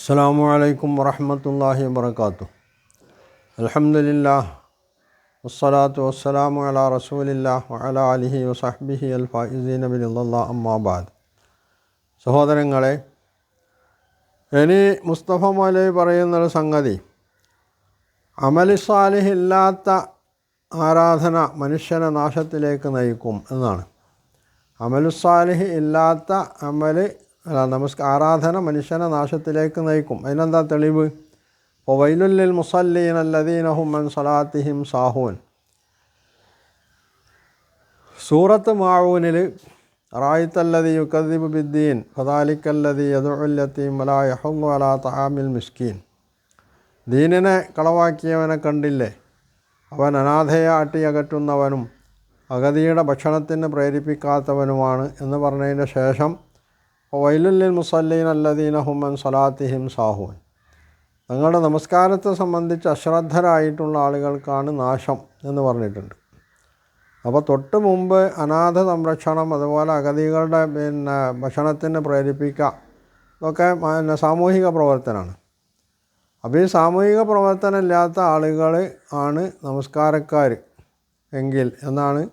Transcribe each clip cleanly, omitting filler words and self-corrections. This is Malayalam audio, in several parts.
അസ്സലാമു അലൈക്കും വറഹ്മത്തുള്ളാഹി വബറകാതുഹു. അൽഹംദുലില്ലാഹ് വസ്സലാത്തു വസ്സലാമു അലാ റസൂലില്ലാഹ് വഅലാ ആലിഹി വസഹ്ബിഹി അൽ ഫായിസീന ബിറിളല്ലാഹ് അമ്മാ ബഅദ്. സഹോദരങ്ങളെ, ഇനി മുസ്തഫ മൗലവി പറയുന്നൊരു സംഗതി, അമലി സാലിഹ് ഇല്ലാത്ത ആരാധന മനുഷ്യനെ നാശത്തിലേക്ക് നയിക്കും എന്നാണ്. അമലുസാലിഹ് ഇല്ലാത്ത ആരാധന മനുഷ്യനെ നാശത്തിലേക്ക് നയിക്കും. അതിനെന്താ തെളിവ്? വൈലുൽ ലിൽ മുസല്ലീന അല്ലദീന ഹും അൻ സ്വലാത്തിഹിം സാഹൂൻ. സൂറത്ത് മാഊനിൽ റഅയ്തല്ലദീ യുകദ്ദിബു ബിദ്ദീൻ ഫദാലിക്കല്ലദീ യദ്ഉൽ യതീം വലാ യഹുദ്ദു അലാ തആമിൽ മിസ്കീൻ. ദീനിനെ കളവാക്കിയവനെ കണ്ടില്ലേ, അവൻ അനാഥയെ അട്ടിയകറ്റുന്നവനും അഗതിയുടെ ഭക്ഷണത്തിന് പ്രേരിപ്പിക്കാത്തവനുമാണ് എന്ന് പറഞ്ഞതിന് ശേഷം വൈലുൽ ലിൽ മുസല്ലീന അല്ലദീന ഹും അൻ സ്വലാത്തിഹിം സാഹൂൻ. തങ്ങളുടെ നമസ്കാരത്തെ സംബന്ധിച്ച് അശ്രദ്ധരായിട്ടുള്ള ആളുകൾക്കാണ് നാശം എന്ന് പറഞ്ഞിട്ടുണ്ട്. അപ്പോൾ തൊട്ട് മുമ്പ് അനാഥ സംരക്ഷണം, അതുപോലെ അഗതികളുടെ ഭക്ഷണത്തിന് പ്രേരിപ്പിക്കുക, ഇതൊക്കെ സാമൂഹിക പ്രവർത്തനമാണ്. അപ്പോൾ ഈ സാമൂഹിക പ്രവർത്തനം ഇല്ലാത്ത ആളുകൾ ആണ് നമസ്കാരക്കാർ എങ്കിൽ എന്നാണ്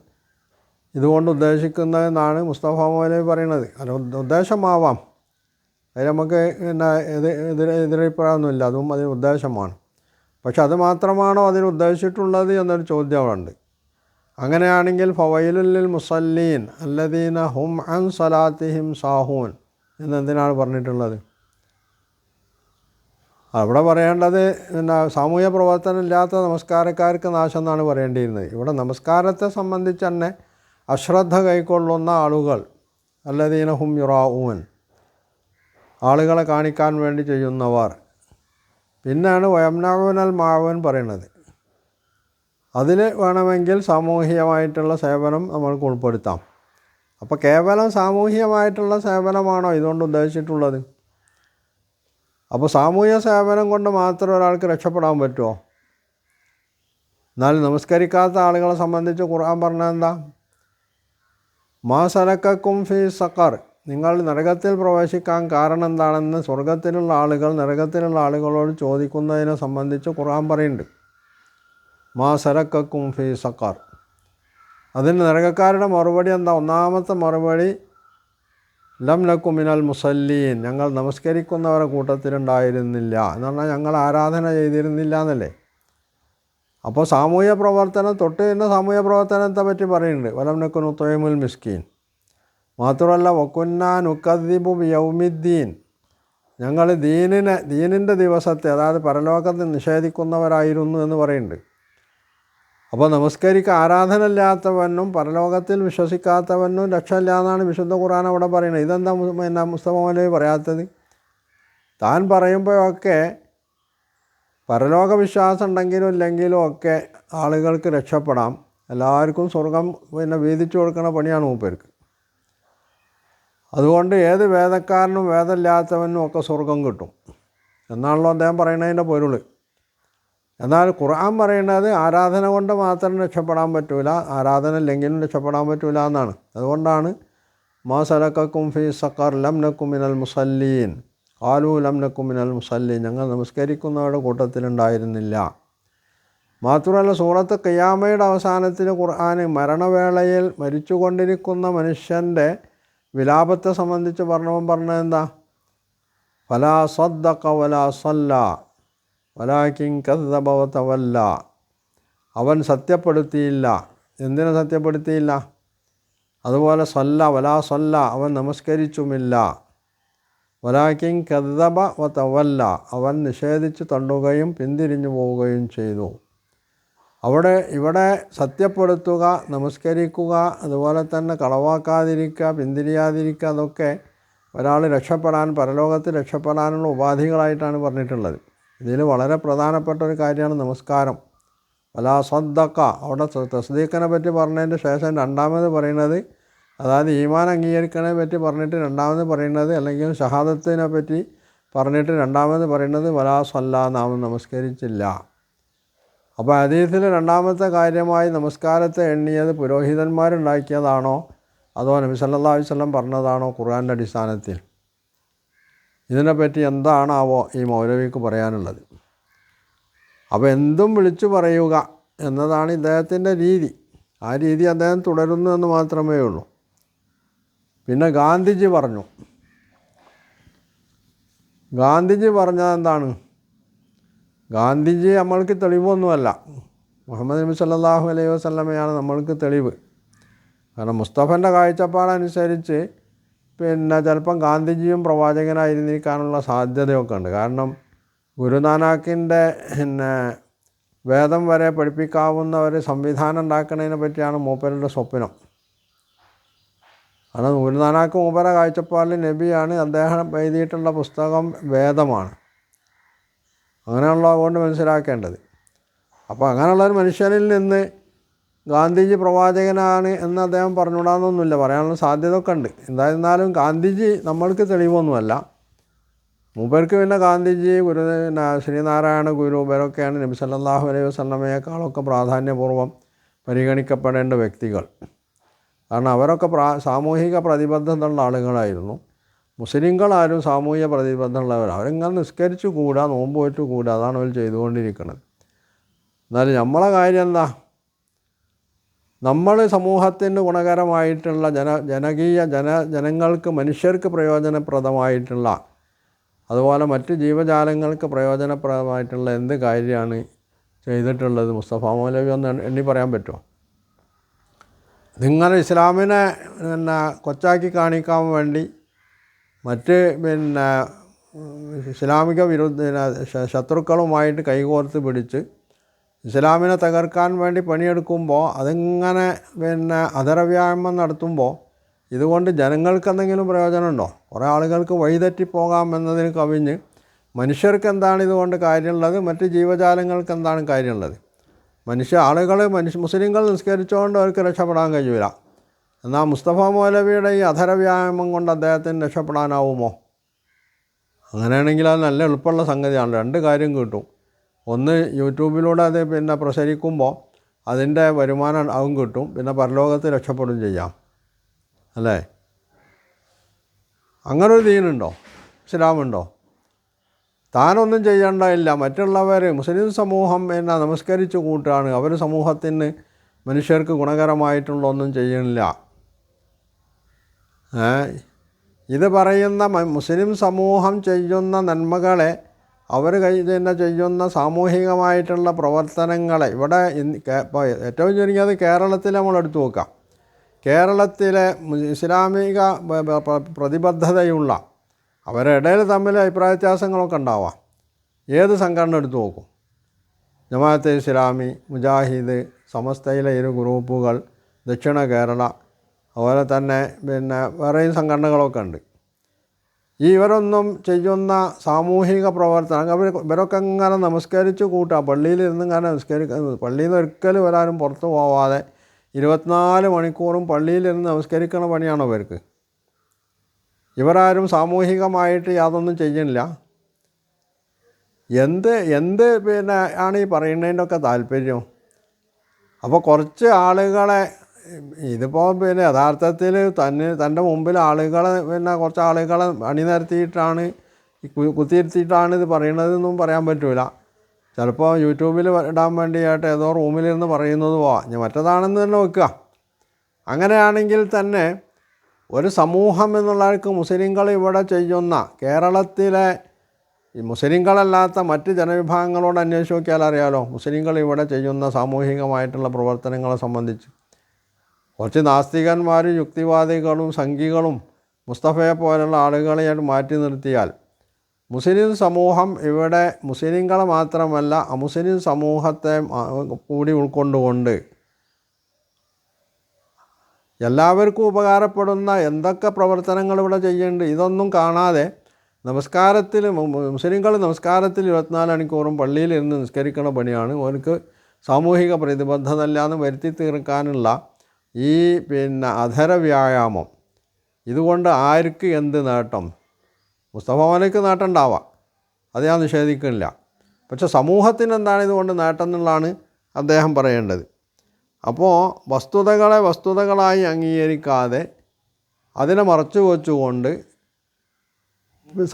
ഇതുകൊണ്ട് ഉദ്ദേശിക്കുന്നതെന്നാണ് മുസ്തഫ മൗലവി പറയുന്നത്. അത് ഉദ്ദേശമാവാം, അതിൽ നമുക്ക് എതിരഭിപ്രായമൊന്നുമില്ല, അതും അതിന് ഉദ്ദേശമാണ്. പക്ഷെ അത് മാത്രമാണോ അതിന് ഉദ്ദേശിച്ചിട്ടുള്ളത് എന്നൊരു ചോദ്യം അവിടെ ഉണ്ട്. അങ്ങനെയാണെങ്കിൽ ഫവൈലുൽ ലിൽ മുസല്ലീൻ അല്ലദീന ഹും അൻ സ്വലാത്തിഹിം സാഹൂൻ എന്നെന്തിനാണ് പറഞ്ഞിട്ടുള്ളത്? അവിടെ പറയേണ്ടത് സാമൂഹ്യ പ്രവർത്തനം ഇല്ലാത്ത നമസ്കാരക്കാർക്ക് നാശം എന്നാണ് പറയേണ്ടിയിരുന്നത്. ഇവിടെ നമസ്കാരത്തെ സംബന്ധിച്ച് തന്നെ അശ്രദ്ധ കൈക്കൊള്ളുന്ന ആളുകൾ, അല്ലദീന ഹും യുറാഊൻ, ആളുകളെ കാണിക്കാൻ വേണ്ടി ചെയ്യുന്നവർ. പിന്നെയാണ് വയംനഊനൽ മാഊൻ പറയുന്നത്. അതിൽ വേണമെങ്കിൽ സാമൂഹികമായിട്ടുള്ള സേവനം നമ്മൾക്ക് ഉൾപ്പെടുത്താം. അപ്പോൾ കേവലം സാമൂഹികമായിട്ടുള്ള സേവനമാണോ ഇതുകൊണ്ട് ഉദ്ദേശിച്ചിട്ടുള്ളത്? അപ്പോൾ സാമൂഹ്യ സേവനം കൊണ്ട് മാത്രം ഒരാൾക്ക് രക്ഷപ്പെടാൻ പറ്റുമോ? എന്നാൽ നമസ്കരിക്കാത്ത ആളുകളെ സംബന്ധിച്ച് ഖുർആൻ പറഞ്ഞത് എന്താ? മാ സലക്കക്കും ഫീ സഖർ, നിങ്ങൾ നരകത്തിൽ പ്രവേശിക്കാൻ കാരണം എന്താണെന്ന് സ്വർഗത്തിലുള്ള ആളുകൾ നരകത്തിലുള്ള ആളുകളോട് ചോദിക്കുന്നതിനെ സംബന്ധിച്ച് ഖുർആൻ പറയുന്നുണ്ട്. മാ സലക്കക്കും ഫീ സഖർ. അതിന് നരകക്കാരുടെ മറുപടി എന്താ? ഒന്നാമത്തെ മറുപടി ലം നക്കു മിനൽ മുസല്ലീൻ, ഞങ്ങൾ നമസ്കരിക്കുന്നവരുടെ കൂട്ടത്തിലുണ്ടായിരുന്നില്ല എന്ന് പറഞ്ഞാൽ ഞങ്ങൾ ആരാധന ചെയ്തിരുന്നില്ല എന്നല്ലേ. അപ്പോൾ സാമൂഹ്യ പ്രവർത്തനം തൊട്ട് തന്നെ സാമൂഹ്യ പ്രവർത്തനത്തെ പറ്റി പറയുന്നുണ്ട്. വലം നക്കു നുത്ഇമുൽ മിസ്കീൻ. മാത്രമല്ല വകുന്നാ നുകദ്ദിബു ബിയൗമിദ്ദീൻ, ഞങ്ങൾ ദീനിൻ്റെ ദിവസത്തെ, അതായത് പരലോകത്തെ നിഷേധിക്കുന്നവരായിരുന്നു എന്ന് പറയുന്നുണ്ട്. അപ്പോൾ ആരാധന ഇല്ലാത്തവനും പരലോകത്തിൽ വിശ്വസിക്കാത്തവനും രക്ഷയില്ല എന്നാണ് വിശുദ്ധ ഖുർആൻ അവിടെ പറയുന്നത്. ഇതെന്താ മുസ്തഫ മൗലവി പറയാത്തത്? താൻ പറയുമ്പോഴൊക്കെ പരലോക വിശ്വാസം ഉണ്ടെങ്കിലും ഇല്ലെങ്കിലും ഒക്കെ ആളുകൾക്ക് രക്ഷപ്പെടാം, എല്ലാവർക്കും സ്വർഗം വീതിച്ചു കൊടുക്കുന്ന പണിയാണ് മൂപ്പർക്ക്. അതുകൊണ്ട് ഏത് വേദക്കാരനും വേദമില്ലാത്തവനും ഒക്കെ സ്വർഗം കിട്ടും എന്നാണല്ലോ അദ്ദേഹം പറയുന്നതിൻ്റെ പൊരുൾ. എന്നാൽ ഖുർആൻ പറയുന്നത് ആരാധന കൊണ്ട് മാത്രം രക്ഷപ്പെടാൻ പറ്റൂല, ആരാധന ഇല്ലെങ്കിലും രക്ഷപ്പെടാൻ പറ്റൂല എന്നാണ്. അതുകൊണ്ടാണ് മാ സലക്കക്കും ഫീ സഖർ ലം നക്കു മിനൽ മുസല്ലീൻ ഖാലൂ ലം നക്കു മിനൽ മുസല്ലീൻ, ഞങ്ങൾ നമസ്കരിക്കുന്നവരുടെ കൂട്ടത്തിലുണ്ടായിരുന്നില്ല. മാത്രമല്ല സൂറത്ത് ഖിയാമയുടെ അവസാനത്തിൽ ഖുർആൻ മരണവേളയിൽ മരിച്ചുകൊണ്ടിരിക്കുന്ന മനുഷ്യൻ്റെ വിലാപത്തെ സംബന്ധിച്ച് പറഞ്ഞത് എന്താ? ഫലാ സദ്ദഖ വലാ സല്ലാ വലാകിൻ കദ്ദബ വതവല്ല. അവൻ സത്യപ്പെടുത്തിയില്ല. എന്തിനെ സത്യപ്പെടുത്തിയില്ല? അതുപോലെ സല്ല വലാ സല്ല, അവൻ നമസ്കരിച്ചുമില്ല. വലാകിൻ കദ്ദബ വതവല്ല, അവൻ നിഷേധിച്ച് തള്ളുകയും പിന്തിരിഞ്ഞു പോവുകയും ചെയ്തു. ഇവിടെ സത്യപ്പെടുത്തുക, നമസ്കരിക്കുക, അതുപോലെ തന്നെ കളവാക്കാതിരിക്കുക, പിന്തിരിയാതിരിക്കുക, അതൊക്കെ ഒരാൾ രക്ഷപ്പെടാൻ, പരലോകത്തിൽ രക്ഷപ്പെടാനുള്ള ഉപാധികളായിട്ടാണ് പറഞ്ഞിട്ടുള്ളത്. ഇതിൽ വളരെ പ്രധാനപ്പെട്ട ഒരു കാര്യമാണ് നമസ്കാരം. വലാ സദ്ദഖ, അവിടെ തസ്ദീഖിനെ പറ്റി പറഞ്ഞതിൻ്റെ ശേഷം രണ്ടാമത് പറയുന്നത്, അതായത് ഈമാൻ അംഗീകരിക്കണതിനെ പറ്റി പറഞ്ഞിട്ട് രണ്ടാമത് പറയുന്നത്, അല്ലെങ്കിൽ ഷഹാദത്തിനെ പറ്റി പറഞ്ഞിട്ട് രണ്ടാമത് പറയുന്നത് വലാ സല്ല, നാം നമസ്കരിച്ചില്ല. അപ്പോൾ ഹദീസിൽ രണ്ടാമത്തെ കാര്യമായി നമസ്കാരത്തെ എണ്ണിയത് പുരോഹിതന്മാരുണ്ടാക്കിയതാണോ അതോ നബി സല്ലല്ലാഹു അലൈഹി വസല്ലം പറഞ്ഞതാണോ ഖുർആൻ്റെ അടിസ്ഥാനത്തിൽ? ഇതിനെപ്പറ്റി എന്താണാവോ ഈ മൗലവിക്ക് പറയാനുള്ളത്. അപ്പോൾ എന്തും വിളിച്ചു പറയുക എന്നതാണ് ഇദ്ദേഹത്തിൻ്റെ രീതി. ആ രീതി അദ്ദേഹം തുടരുന്നു എന്ന് മാത്രമേ ഉള്ളൂ. പിന്നെ ഗാന്ധിജി പറഞ്ഞത് എന്താണ്? ഗാന്ധിജി നമ്മൾക്ക് തെളിവൊന്നുമല്ല. മുഹമ്മദ് നബി സല്ലല്ലാഹു അലൈഹി വസല്ലമയാണ് നമ്മൾക്ക് തെളിവ്. കാരണം മുസ്തഫൻ്റെ കാഴ്ചപ്പാടനുസരിച്ച് പിന്നെ ചിലപ്പം ഗാന്ധിജിയും പ്രവാചകനായിരുന്നിരിക്കാനുള്ള സാധ്യതയൊക്കെ ഉണ്ട്. കാരണം ഗുരുനാനാക്കിൻ്റെ വേദം വരെ പഠിപ്പിക്കാവുന്ന ഒരു സംവിധാനം ഉണ്ടാക്കുന്നതിനെ പറ്റിയാണ് മൂപ്പരുടെ സ്വപ്നം. കാരണം ഗുരുനാനാക്ക് മൂപ്പരുടെ കാഴ്ചപ്പാടിൽ നബിയാണ്, അദ്ദേഹം എഴുതിയിട്ടുള്ള പുസ്തകം വേദമാണ്. അങ്ങനെയുള്ളതുകൊണ്ട് മനസ്സിലാക്കേണ്ടത്. അപ്പോൾ അങ്ങനെയുള്ളൊരു മനുഷ്യനിൽ നിന്ന് ഗാന്ധിജി പ്രവാചകനാണ് എന്ന് അദ്ദേഹം പറഞ്ഞുകൂടാന്നൊന്നുമില്ല, പറയാനുള്ള സാധ്യതയൊക്കെ ഉണ്ട്. എന്തായിരുന്നാലും ഗാന്ധിജി നമ്മൾക്ക് തെളിവൊന്നുമല്ല. മൂപ്പർക്ക് പിന്നെ ഗാന്ധിജി ശ്രീനാരായണ ഗുരു ഇവരൊക്കെയാണ് നബി സല്ലല്ലാഹു അലൈഹി വസല്ലമയെക്കാളൊക്കെ പ്രാധാന്യപൂർവ്വം പരിഗണിക്കപ്പെടേണ്ട വ്യക്തികൾ. കാരണം അവരൊക്കെ സാമൂഹിക പ്രതിബദ്ധതയുള്ള ആളുകളായിരുന്നു. മുസ്ലിങ്ങളാരും സാമൂഹിക പ്രതിബദ്ധമുള്ളവർ. അവരിങ്ങനെ നിസ്കരിച്ചു കൂടാ, നോമ്പ് പോയിട്ട് കൂടാ, അതാണ് അവർ ചെയ്തുകൊണ്ടിരിക്കുന്നത്. എന്നാലും നമ്മളെ കാര്യം എന്താ? നമ്മൾ സമൂഹത്തിന് ഗുണകരമായിട്ടുള്ള ജനങ്ങൾക്ക് മനുഷ്യർക്ക് പ്രയോജനപ്രദമായിട്ടുള്ള, അതുപോലെ മറ്റ് ജീവജാലങ്ങൾക്ക് പ്രയോജനപ്രദമായിട്ടുള്ള എന്ത് കാര്യമാണ് ചെയ്തിട്ടുള്ളത്? മുസ്തഫ മൗലവി ഒന്ന് എണ്ണി പറയാൻ പറ്റുമോ? നിങ്ങൾ ഇസ്ലാമിനെ കൊച്ചാക്കി കാണിക്കാൻ വേണ്ടി മറ്റ് ഇസ്ലാമിക ശത്രുക്കളുമായിട്ട് കൈകോർത്ത് പിടിച്ച് ഇസ്ലാമിനെ തകർക്കാൻ വേണ്ടി പണിയെടുക്കുമ്പോൾ അതിങ്ങനെ അധരവ്യായാമം നടത്തുമ്പോൾ ഇതുകൊണ്ട് ജനങ്ങൾക്ക് എന്തെങ്കിലും പ്രയോജനമുണ്ടോ? കുറേ ആളുകൾക്ക് വഴിതെറ്റിപ്പോകാം എന്നതിന് കവിഞ്ഞ് മനുഷ്യർക്ക് എന്താണ് ഇതുകൊണ്ട് കാര്യമുള്ളത്? മറ്റ് ജീവജാലങ്ങൾക്ക് എന്താണ് കാര്യമുള്ളത്? മുസ്ലിങ്ങൾ നിസ്കരിച്ചുകൊണ്ട് അവർക്ക് രക്ഷപ്പെടാൻ കഴിയില്ല. എന്നാൽ മുസ്തഫ മൗലവിയുടെ ഈ അധരവ്യായാമം കൊണ്ട് അദ്ദേഹത്തിന് രക്ഷപ്പെടാനാവുമോ? അങ്ങനെയാണെങ്കിൽ അത് നല്ല എളുപ്പമുള്ള സംഗതിയാണ്. രണ്ട് കാര്യം കിട്ടും. ഒന്ന്, യൂട്യൂബിലൂടെ അത് പ്രസരിക്കുമ്പോൾ അതിൻ്റെ വരുമാനം അതും കിട്ടും. പിന്നെ പരലോകത്ത് രക്ഷപ്പെടും ചെയ്യാം, അല്ലേ? അങ്ങനൊരു ദീനുണ്ടോ? ഇസ്ലാമുണ്ടോ? താനൊന്നും ചെയ്യേണ്ടതില്ല, മറ്റുള്ളവർ മുസ്ലിം സമൂഹം നമസ്കരിച്ച് കൂട്ടുകയാണ്. അവർ സമൂഹത്തിന് മനുഷ്യർക്ക് ഗുണകരമായിട്ടുള്ള ഒന്നും ചെയ്യണില്ല. ഇത് പറയുന്ന മുസ്ലിം സമൂഹം ചെയ്യുന്ന നന്മകളെ, അവർ ചെയ്യുന്ന സാമൂഹികമായിട്ടുള്ള പ്രവർത്തനങ്ങളെ ഇവിടെ ഏറ്റവും ചുരുങ്ങിയത് കേരളത്തിൽ നമ്മൾ എടുത്തു നോക്കാം. കേരളത്തിലെ ഇസ്ലാമിക പ്രതിബദ്ധതയുള്ള അവരുടെ ഇടയിൽ തമ്മിൽ അഭിപ്രായ വ്യത്യാസങ്ങളൊക്കെ ഉണ്ടാവാം. ഏത് സംഘടന എടുത്തു നോക്കും? ജമാഅത്തെ ഇസ്ലാമി, മുജാഹിദ്, സമസ്തയിലെ ഇരു ഗ്രൂപ്പുകൾ, ദക്ഷിണ കേരള, അതുപോലെ തന്നെ വേറെയും സംഘടനകളൊക്കെ ഉണ്ട്. ഇവരൊന്നും ചെയ്യുന്ന സാമൂഹിക പ്രവർത്തനം ഇവരൊക്കെ ഇങ്ങനെ നമസ്കരിച്ച് കൂട്ടുക, പള്ളിയിലിരുന്ന് ഇങ്ങനെ പള്ളിയിൽ നിന്ന് ഒരിക്കലും ഒരാരും പുറത്തു പോവാതെ 24 മണിക്കൂറും പള്ളിയിലിരുന്ന് നമസ്കരിക്കുന്ന പണിയാണോ ഇവർക്ക്? ഇവരാരും സാമൂഹികമായിട്ട് യാതൊന്നും ചെയ്യുന്നില്ല. എന്ത് ആണ് ഈ പറയുന്നതിൻ്റെയൊക്കെ താല്പര്യം? അപ്പോൾ കുറച്ച് ആളുകളെ ഇതിപ്പോൾ യഥാർത്ഥത്തിൽ തൻ്റെ മുമ്പിൽ ആളുകളെ കുറച്ച് ആളുകളെ അണിനിരത്തിയിട്ടാണ് കുത്തിയിരുത്തിയിട്ടാണ് ഇത് പറയണതെന്നും പറയാൻ പറ്റില്ല. ചിലപ്പോൾ യൂട്യൂബിൽ ഇടാൻ വേണ്ടിയായിട്ട് ഏതോ റൂമിലിരുന്ന് പറയുന്നത് ഞാൻ മറ്റേതാണെന്ന് തന്നെ വെക്കുക. അങ്ങനെയാണെങ്കിൽ തന്നെ ഒരു സമൂഹം എന്നുള്ളവർക്ക് മുസ്ലിങ്ങൾ ഇവിടെ ചെയ്യുന്ന, കേരളത്തിലെ ഈ മുസ്ലിങ്ങളല്ലാത്ത മറ്റ് ജനവിഭാഗങ്ങളോട് അന്വേഷിച്ച് നോക്കിയാൽ അറിയാലോ മുസ്ലിങ്ങൾ ഇവിടെ ചെയ്യുന്ന സാമൂഹികമായിട്ടുള്ള പ്രവർത്തനങ്ങളെ സംബന്ധിച്ച്. കുറച്ച് നാസ്തികന്മാരും യുക്തിവാദികളും സംഘികളും മുസ്തഫയെ പോലുള്ള ആളുകളെയായിട്ട് മാറ്റി നിർത്തിയാൽ മുസ്ലിം സമൂഹം ഇവിടെ മുസ്ലിങ്ങളെ മാത്രമല്ല അമുസ്ലിം സമൂഹത്തെ കൂടി ഉൾക്കൊണ്ടുകൊണ്ട് എല്ലാവർക്കും ഉപകാരപ്പെടുന്ന എന്തൊക്കെ പ്രവർത്തനങ്ങൾ ഇവിടെ ചെയ്യുന്നുണ്ട്, ഇതൊന്നും കാണാതെ മുസ്ലിങ്ങൾ നമസ്കാരത്തിൽ 24 മണിക്കൂറും പള്ളിയിലിരുന്ന് നിസ്കരിക്കുന്ന പണിയാണ്. അവർക്ക് സാമൂഹിക പ്രതിബദ്ധത അല്ലാന്ന് വരുത്തി തീർക്കാനുള്ള ഈ അധര വ്യായാമം, ഇതുകൊണ്ട് ആർക്ക് എന്ത് നേട്ടം? മുസ്തഫ മൗലവിക്ക് നേട്ടം ഉണ്ടാവാം, അത് ഞാൻ നിഷേധിക്കുന്നില്ല. പക്ഷെ സമൂഹത്തിന് എന്താണ് ഇതുകൊണ്ട് നേട്ടം എന്നുള്ളതാണ് അദ്ദേഹം പറയേണ്ടത്. അപ്പോൾ വസ്തുതകളെ വസ്തുതകളായി അംഗീകരിക്കാതെ അതിനെ മറച്ചു വച്ചുകൊണ്ട്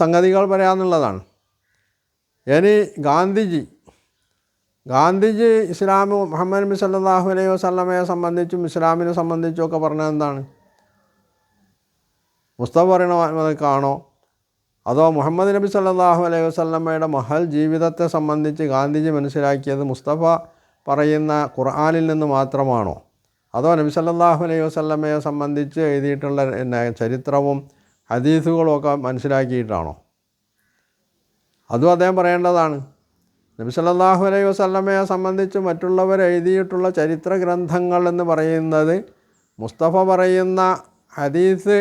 സംഗതികൾ പറയാമെന്നുള്ളതാണ്. ഇനി ഗാന്ധിജി ഇസ്ലാം മുഹമ്മദ് നബി സല്ലല്ലാഹു അലൈഹി വസല്ലമയെ സംബന്ധിച്ചും ഇസ്ലാമിനെ സംബന്ധിച്ചും ഒക്കെ പറഞ്ഞത് എന്താണ്? മുസ്തഫ പറയണ അതോ മുഹമ്മദ് നബി സല്ലല്ലാഹു അലൈഹി വസല്ലമയുടെ മഹൽ ജീവിതത്തെ സംബന്ധിച്ച് ഗാന്ധിജി മനസ്സിലാക്കിയത് മുസ്തഫ പറയുന്ന ഖുർആനിൽ നിന്ന് മാത്രമാണോ? അതോ നബി സല്ലല്ലാഹു അലൈഹി വസല്ലമയെ സംബന്ധിച്ച് എഴുതിയിട്ടുള്ള ചരിത്രവും ഹദീസുകളും ഒക്കെ മനസ്സിലാക്കിയിട്ടാണോ? അതും അദ്ദേഹം പറയേണ്ടതാണ്. നബി സല്ലല്ലാഹു അലൈഹി വസല്ലമയെ സംബന്ധിച്ച് മറ്റുള്ളവർ എഴുതിയിട്ടുള്ള ചരിത്ര ഗ്രന്ഥങ്ങൾ എന്ന് പറയുന്നത് മുസ്തഫ പറയുന്ന ഹദീസ്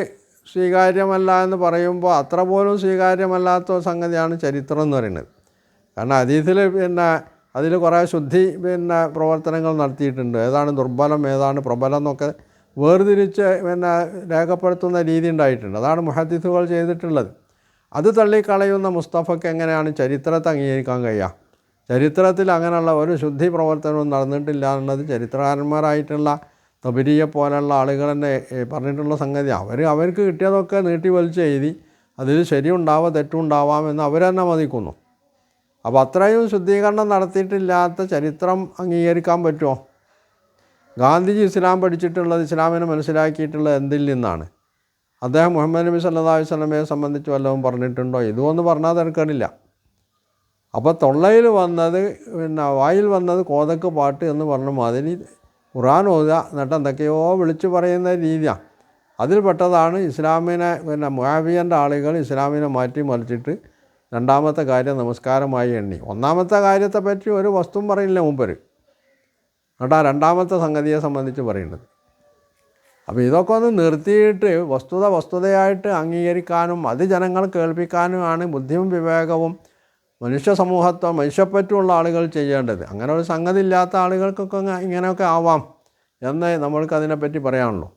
സ്വീകാര്യമല്ല എന്ന് പറയുമ്പോൾ അത്ര പോലും സ്വീകാര്യമല്ലാത്ത സംഗതിയാണ് ചരിത്രം എന്ന് പറയുന്നത്. കാരണം ഹദീസിൽ അതിൽ കുറേ പ്രവർത്തനങ്ങൾ നടത്തിയിട്ടുണ്ട്. ഏതാണ് ദുർബലം ഏതാണ് പ്രബലം എന്നൊക്കെ വേർതിരിച്ച് രേഖപ്പെടുത്തുന്ന രീതി ഉണ്ടായിട്ടുണ്ട്. അതാണ് മുഹദ്ദിസുകൾ ചെയ്തിട്ടുള്ളത്. അത് തള്ളിക്കളയുന്ന മുസ്തഫയ്ക്ക് എങ്ങനെയാണ് ചരിത്രത്തെ അംഗീകരിക്കാൻ കഴിയുക? ചരിത്രത്തിൽ അങ്ങനെയുള്ള ഒരു ശുദ്ധി പ്രവർത്തനവും നടന്നിട്ടില്ല എന്നുള്ളത് ചരിത്രകാരന്മാരായിട്ടുള്ള തബരിയെ പോലുള്ള ആളുകൾ തന്നെ പറഞ്ഞിട്ടുള്ള സംഗതി. അവർക്ക് കിട്ടിയതൊക്കെ നീട്ടി വലിച്ച് എഴുതി അതിൽ ശരിയുണ്ടാവാം തെറ്റുണ്ടാവാമെന്ന് അവർ തന്നെ മതിക്കുന്നു. അപ്പോൾ അത്രയും ശുദ്ധീകരണം നടത്തിയിട്ടില്ലാത്ത ചരിത്രം അംഗീകരിക്കാൻ പറ്റുമോ? ഗാന്ധിജി ഇസ്ലാം പഠിച്ചിട്ടുള്ളത്, ഇസ്ലാമിനെ മനസ്സിലാക്കിയിട്ടുള്ളത് എന്തിൽ നിന്നാണ്? അദ്ദേഹം മുഹമ്മദ് നബി സല്ലല്ലാഹു അലൈഹി വസല്ലമയെ സംബന്ധിച്ച് വല്ലതും പറഞ്ഞിട്ടുണ്ടോ? ഇതുമൊന്നും പറഞ്ഞാൽ തിരക്കേടില്ല. അപ്പോൾ തൊള്ളയിൽ വന്നത് വായിൽ വന്നത് കോതക്ക് പാട്ട് എന്ന് പറഞ്ഞ മാതിരി ഖുർആൻ ഓതുക, എന്നിട്ട് എന്തൊക്കെയോ വിളിച്ചു പറയുന്ന രീതിയാണ്. അതിൽപ്പെട്ടതാണ് ഇസ്ലാമിനെ മുആവിയൻ്റെ ആളുകൾ ഇസ്ലാമിനെ മാറ്റി മറിച്ചിട്ട് രണ്ടാമത്തെ കാര്യം നമസ്കാരമായി എണ്ണി. ഒന്നാമത്തെ കാര്യത്തെപ്പറ്റി ഒരു വസ്തുവും പറയില്ല മൂപ്പർ. എന്നിട്ട് ആ രണ്ടാമത്തെ സംഗതിയെ സംബന്ധിച്ച് പറയുന്നത്. അപ്പോൾ ഇതൊക്കെ ഒന്ന് നിർത്തിയിട്ട് വസ്തുതയായിട്ട് അംഗീകരിക്കാനും അത് ജനങ്ങൾ കേൾപ്പിക്കാനുമാണ് ബുദ്ധിയും വിവേകവും മനുഷ്യ മനുഷ്യപ്പറ്റുമുള്ള ആളുകൾ ചെയ്യേണ്ടത്. അങ്ങനെ ഒരു സംഗതി ഇല്ലാത്ത ആളുകൾക്കൊക്കെ ഇങ്ങനെയൊക്കെ ആവാം എന്ന് നമ്മൾക്കതിനെപ്പറ്റി പറയാനുള്ളൂ.